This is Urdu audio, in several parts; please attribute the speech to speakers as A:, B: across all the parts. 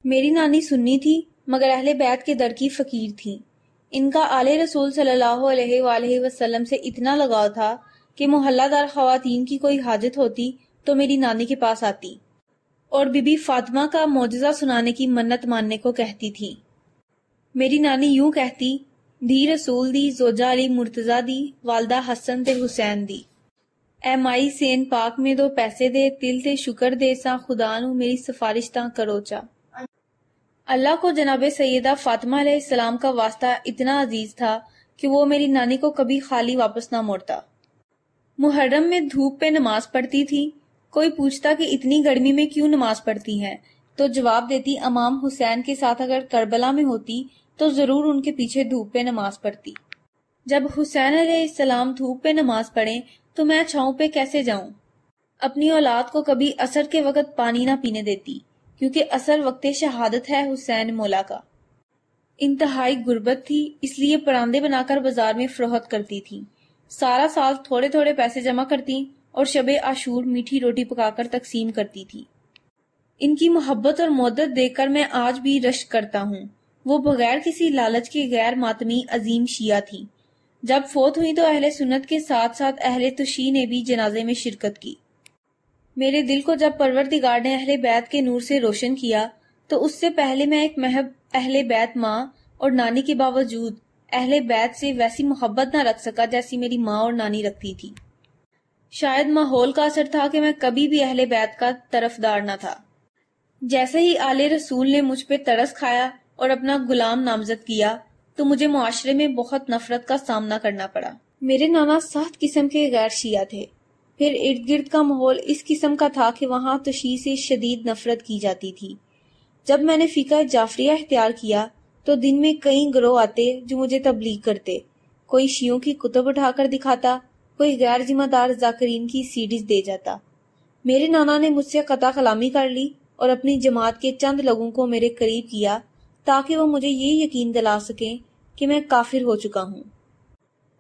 A: میری نانی سنی تھی مگر اہل بیت کے در کی فقیر تھی۔ ان کا آل رسول صلی اللہ علیہ وآلہ وسلم سے اتنا لگاؤ تھا کہ محلہ دار خواتین کی کوئی حاجت ہوتی تو میری نانی کے پاس آتی اور بی بی فاطمہ کا معجزہ سنانے کی منت ماننے کو کہتی تھی۔ میری نانی یوں کہتی، دھی رسول دی، زوجہ علی مرتضی دی، والدہ حسن تے حسین دی، اے مائی سین پاک میں دو پیسے دے، دل تے شکر دے سا خدا نو میری سفارش تاں کروچا۔ اللہ کو جناب سیدہ فاطمہ علیہ السلام کا واسطہ اتنا عزیز تھا کہ وہ میری نانی کو کبھی خالی واپس نہ موڑتا۔ محرم میں دھوپ پہ نماز پڑھتی تھی۔ کوئی پوچھتا کہ اتنی گرمی میں کیوں نماز پڑھتی ہیں تو جواب دیتی، امام حسین کے ساتھ اگر کربلا میں ہوتی تو ضرور ان کے پیچھے دھوپ پہ نماز پڑھتی۔ جب حسین علیہ السلام دھوپ پہ نماز پڑھیں تو میں چھاؤں پہ کیسے جاؤں؟ اپنی اولاد کو کبھی عصر کے وقت پانی نہ پینے دیتی، کیونکہ عصر وقت شہادت ہے حسین مولا کا۔ انتہائی غربت تھی، اس لیے پراندے بنا کر بازار میں فروخت کرتی تھی۔ سارا سال تھوڑے تھوڑے پیسے جمع کرتی اور شب عاشور میٹھی روٹی پکا کر تقسیم کرتی تھی۔ ان کی محبت اور مودت دیکھ کر میں آج بھی رشک کرتا ہوں۔ وہ بغیر کسی لالچ کے غیر ماتمی عظیم شیعہ تھی۔ جب فوت ہوئی تو اہل سنت کے ساتھ ساتھ اہل تشیع نے بھی جنازے میں شرکت کی۔ میرے دل کو جب پروردگار نے اہل بیت کے نور سے روشن کیا تو اس سے پہلے میں ایک محب اہل بیت ماں اور نانی کے باوجود اہل بیت سے ویسی محبت نہ رکھ سکا جیسی میری ماں اور نانی رکھتی تھی۔ شاید ماحول کا اثر تھا کہ میں کبھی بھی اہل بیت کا طرفدار نہ تھا۔ جیسے ہی آل رسول نے مجھ پہ ترس کھایا اور اپنا غلام نامزد کیا تو مجھے معاشرے میں بہت نفرت کا سامنا کرنا پڑا۔ میرے نانا سخت قسم کے غیر شیعہ تھے، پھر ارد گرد کا ماحول اس قسم کا تھا کہ وہاں تشیع سے شدید نفرت کی جاتی تھی۔ جب میں نے فقہ جعفریہ اختیار کیا تو دن میں کئی گروہ آتے جو مجھے تبلیغ کرتے، کوئی شیعوں کی کتب اٹھا کر دکھاتا، کوئی غیر ذمہ دار ذاکرین کی سیڈیز دے جاتا۔ میرے نانا نے مجھ سے قطع کلامی کر لی اور اپنی جماعت کے چند لوگوں کو میرے قریب کیا تاکہ وہ مجھے یہ یقین دلا سکیں کہ میں کافر ہو چکا ہوں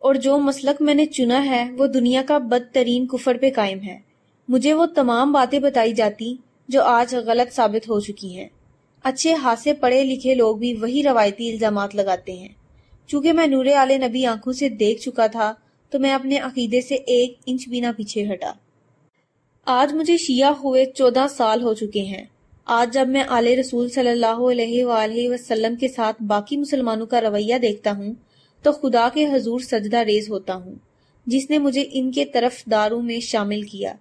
A: اور جو مسلک میں نے چنا ہے وہ دنیا کا بدترین کفر پہ قائم ہے۔ مجھے وہ تمام باتیں بتائی جاتی جو آج غلط ثابت ہو چکی ہیں۔ اچھے خاصے پڑھے لکھے لوگ بھی وہی روایتی الزامات لگاتے ہیں۔ چونکہ میں نور آل نبی آنکھوں سے دیکھ چکا تھا تو میں اپنے عقیدے سے 1 انچ بھی نہ پیچھے ہٹا۔ آج مجھے شیعہ ہوئے 14 سال ہو چکے ہیں۔ آج جب میں آل رسول صلی اللہ علیہ وآلہ وسلم کے ساتھ باقی مسلمانوں کا رویہ دیکھتا ہوں تو خدا کے حضور سجدہ ریز ہوتا ہوں، جس نے مجھے ان کے طرفداروں میں شامل کیا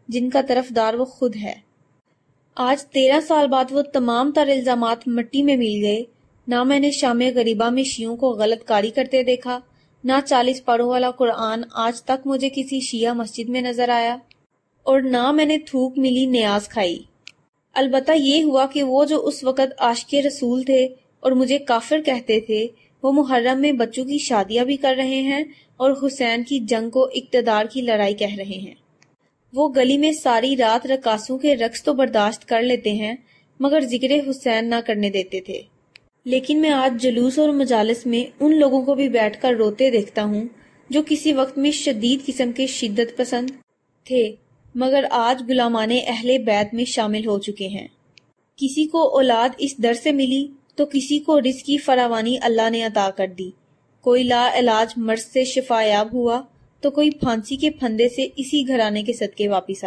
A: جن کا طرفدار وہ خود ہے۔ آج 13 سال بعد وہ تمام تر الزامات مٹی میں مل گئے۔ نہ میں نے شام غریبہ میں شیعوں کو غلط کاری کرتے دیکھا، نہ 40 پاروں والا قرآن آج تک مجھے کسی شیعہ مسجد میں نظر آیا، اور نہ میں نے تھوک ملی نیاز کھائی۔ البتہ یہ ہوا کہ وہ جو اس وقت عاشق رسول تھے اور مجھے کافر کہتے تھے، وہ محرم میں بچوں کی شادیاں بھی کر رہے ہیں اور حسین کی جنگ کو اقتدار کی لڑائی کہہ رہے ہیں۔ وہ گلی میں ساری رات رقاصوں کے رقص تو برداشت کر لیتے ہیں مگر ذکر حسین نہ کرنے دیتے تھے۔ لیکن میں آج جلوس اور مجالس میں ان لوگوں کو بھی بیٹھ کر روتے دیکھتا ہوں جو کسی وقت میں شدید قسم کے شدت پسند تھے مگر آج غلامان اہل بیت میں شامل ہو چکے ہیں۔ کسی کو اولاد اس در سے ملی تو کسی کو رزق کی فراوانی اللہ نے عطا کر دی، کوئی لا علاج مرض سے شفا یاب ہوا تو کوئی پھانسی کے پھندے سے اسی گھرانے کے صدقے واپس آیا۔